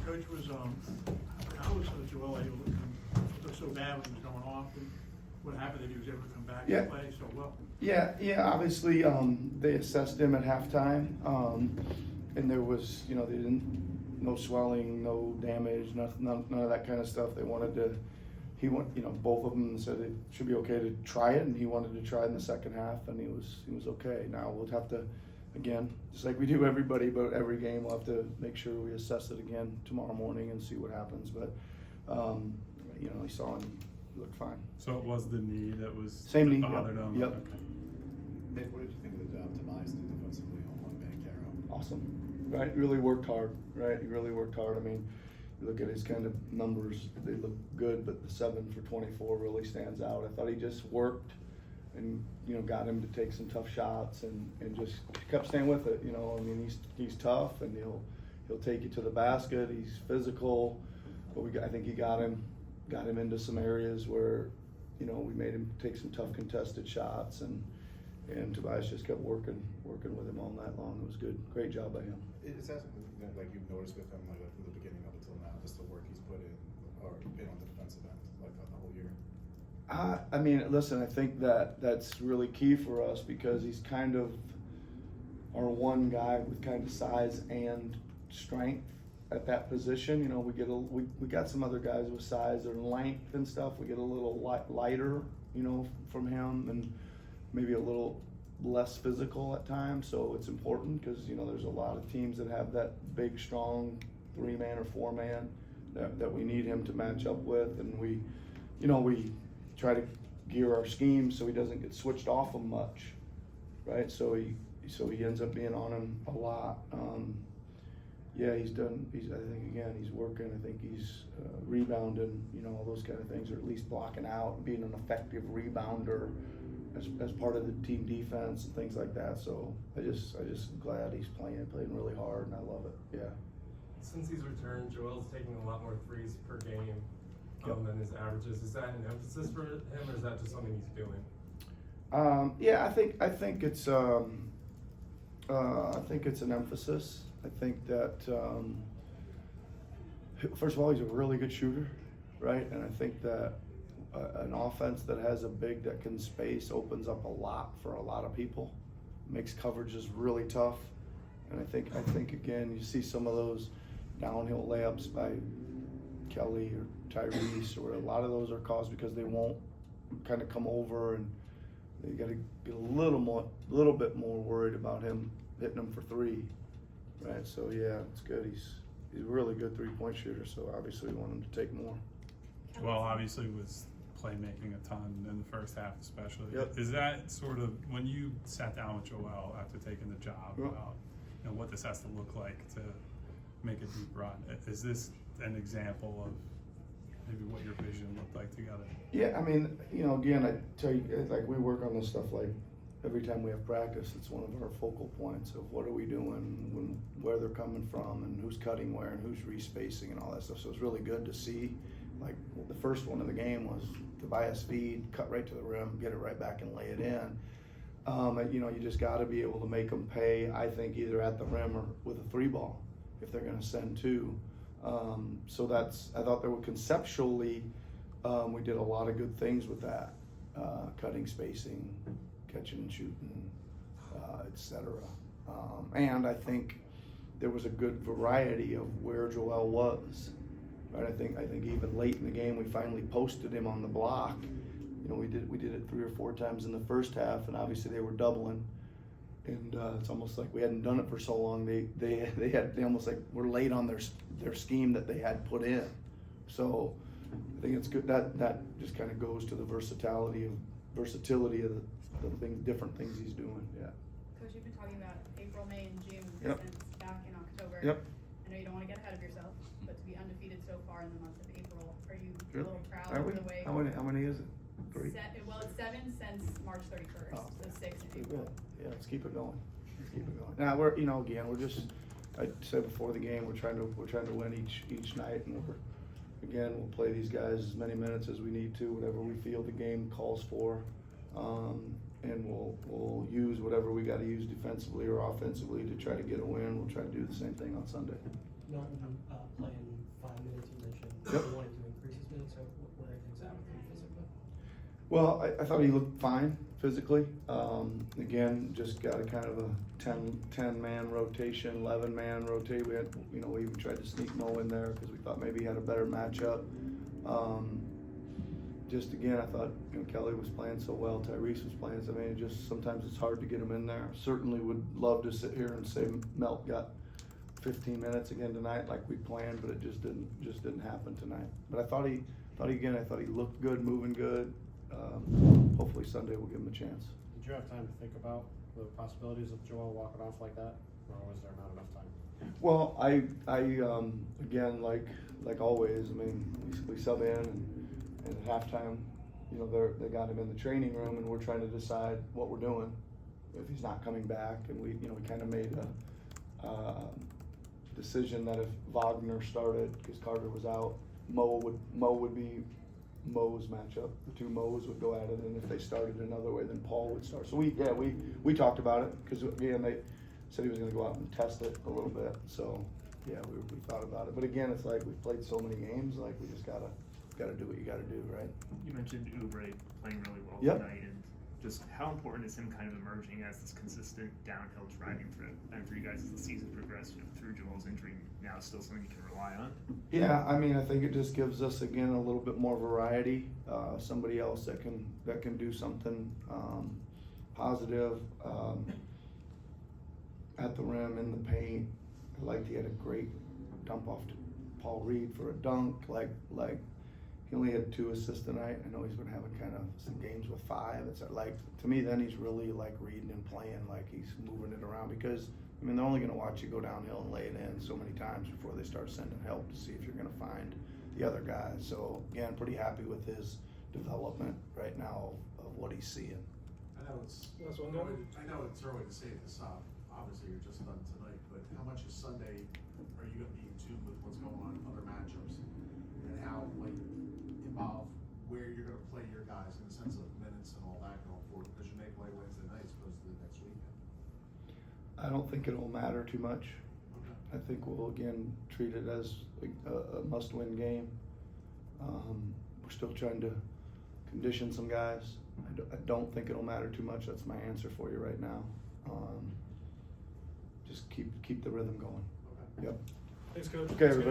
Coach was, how was Joel able to come, look so bad when he was going off, and what happened that he was able to come back and play so well? Yeah, obviously, they assessed him at halftime, and there was, no swelling, no damage, none of that kind of stuff. They wanted to, both of them said it should be okay to try it, and he wanted to try it in the second half, and he was okay. Now we'll have to, again, just like we do everybody, but every game we'll have to make sure we assess it again tomorrow morning and see what happens. But, he saw him, he looked fine. So it was the knee that was Same knee, bothered him? Yep. Okay. Dave, what did you think of the job Tobias did defensively on one Banchero? Awesome, right? Really worked hard, right? He really worked hard. I mean, you look at his kind of numbers, they look good, but the 7 for 24 really stands out. I thought he just worked and, got him to take some tough shots and just kept staying with it. I mean, he's tough and he'll take you to the basket. He's physical, but I think he got him into some areas where, we made him take some tough contested shots and Tobias just kept working with him all night long. It was good. Great job by him. Is that something that, like, you've noticed with him, like, from the beginning up until now, just the work he's put in or been on the defensive end, like, the whole year? I mean, listen, I think that's really key for us because he's kind of our one guy with kind of size and strength at that position. We got some other guys with size and length and stuff. We get a little lighter, from him and maybe a little less physical at times. So it's important because, there's a lot of teams that have that big, strong 3-man or 4-man that we need him to match up with. And we try to gear our scheme so he doesn't get switched off them much, right? So he ends up being on him a lot. I think again, he's working. I think he's rebounding, all those kind of things, or at least blocking out, being an effective rebounder as part of the team defense and things like that. So I just glad he's playing really hard, and I love it. Yeah. Since he's returned, Joel's taking a lot more threes per game than his averages. Is that an emphasis for him, or is that just something he's doing? I think it's an emphasis. I think that first of all, he's a really good shooter, right? And I think that an offense that has a big that can space opens up a lot for a lot of people, makes coverages really tough. And I think again, you see some of those downhill layups by Kelly or Tyrese, or a lot of those are caused because they won't kind of come over, and they got to get a little bit more worried about him hitting them for three, right? So yeah, it's good. He's a really good 3-point shooter. So obviously we want him to take more. Well, obviously was playmaking a ton in the first half, especially. Yep. Is that sort of when you sat down with Joel after taking the job Yep. about what this has to look like to make a deep run? Is this an example of maybe what your vision looked like together? Yeah, I mean, again, I tell you, like, we work on this stuff like every time we have practice. It's one of our focal points of what are we doing, where they're coming from, and who's cutting where, and who's respacing and all that stuff. So it's really good to see. Like, the first one of the game was Tobias feed, cut right to the rim, get it right back and lay it in. You just got to be able to make them pay, I think, either at the rim or with a 3-ball if they're going to send 2. So I thought there were conceptually, we did a lot of good things with that, cutting, spacing, catching and shooting, etc. And I think there was a good variety of where Joel was. Right, I think even late in the game we finally posted him on the block. We did it 3 or 4 times in the first half, and obviously they were doubling. And it's almost like we hadn't done it for so long. They almost like were late on their scheme that they had put in. So I think it's good that just kind of goes to the versatility of the things, different things he's doing. Yeah. Coach, you've been talking about April, May, and June Yep. since back in October. Yep. I know you don't want to get ahead of yourself, but to be undefeated so far in the month of April, are you a Really? little proud Are of we? the way? How many is it? 3? Well, it's 7 since March 31st, Oh, so 6 in Pretty April. good. Yeah, let's keep it going. Now we're, we're just, I said before the game, we're trying to win each night, and we'll play these guys as many minutes as we need to, whatever we feel the game calls for, and we'll use whatever we got to use defensively or offensively to try to get a win. We'll try to do the same thing on Sunday. Milton, playing 5 minutes, you mentioned Yep. he wanted to increase his minutes, so where are things at with him physically? Well, I thought he looked fine physically. Again, just got a kind of a 10-man rotation, 11-man rotate. We had, we even tried to sneak Mo in there because we thought maybe he had a better matchup. Just again, I thought Kelly was playing so well, Tyrese was playing so. I mean, just sometimes it's hard to get him in there. Certainly would love to sit here and say Melt got 15 minutes again tonight like we planned, but it just didn't happen tonight. But I thought he looked good, moving good. Hopefully Sunday we'll give him a chance. Did you have time to think about the possibilities of Joel walking off like that, or was there not enough time? Well, I again, like always, I mean, we sub in and at halftime, they got him in the training room and we're trying to decide what we're doing if he's not coming back. And we kind of made a decision that if Wagner started because Carter was out, Mo would be Mo's matchup. The two Mo's would go at it, and if they started another way, then Paul would start. So we talked about it because again they said he was going to go out and test it a little bit. So yeah, we thought about it. But again, it's like we've played so many games, like we just gotta do what you gotta do, right? You mentioned Oubre playing really well Yep. tonight, and just how important is him kind of emerging as this consistent downhill driving threat, and for you guys as the season progressed through Joel's injury, now still something you can rely on? Yeah, I mean, I think it just gives us again a little bit more variety. Somebody else that can do something positive at the rim, in the paint. I liked he had a great dump off to Paul Reed for a dunk. Like he only had 2 assists tonight. I know he's been having kind of some games with 5. It's like, to me, then he's really like reading and playing, like he's moving it around because, I mean, they're only going to watch you go downhill and lay it in so many times before they start sending help to see if you're going to find the other guys. So again, pretty happy with his development right now of what he's seeing. I know it's That's what early, I know it's early to say this, obviously you're just done tonight, but how much is Sunday are you gonna be in tune with what's going on in other matchups? And how might involve where you're gonna play your guys in the sense of minutes and all that going forward, because you may play Wednesday night as opposed to the next weekend. I don't think it'll matter too much. Okay. I think we'll again treat it as a must-win game. We're still trying to condition some guys. I don't think it'll matter too much. That's my answer for you right now. Just keep the rhythm going. Okay. Yep. Thanks, Coach. Okay, everybody.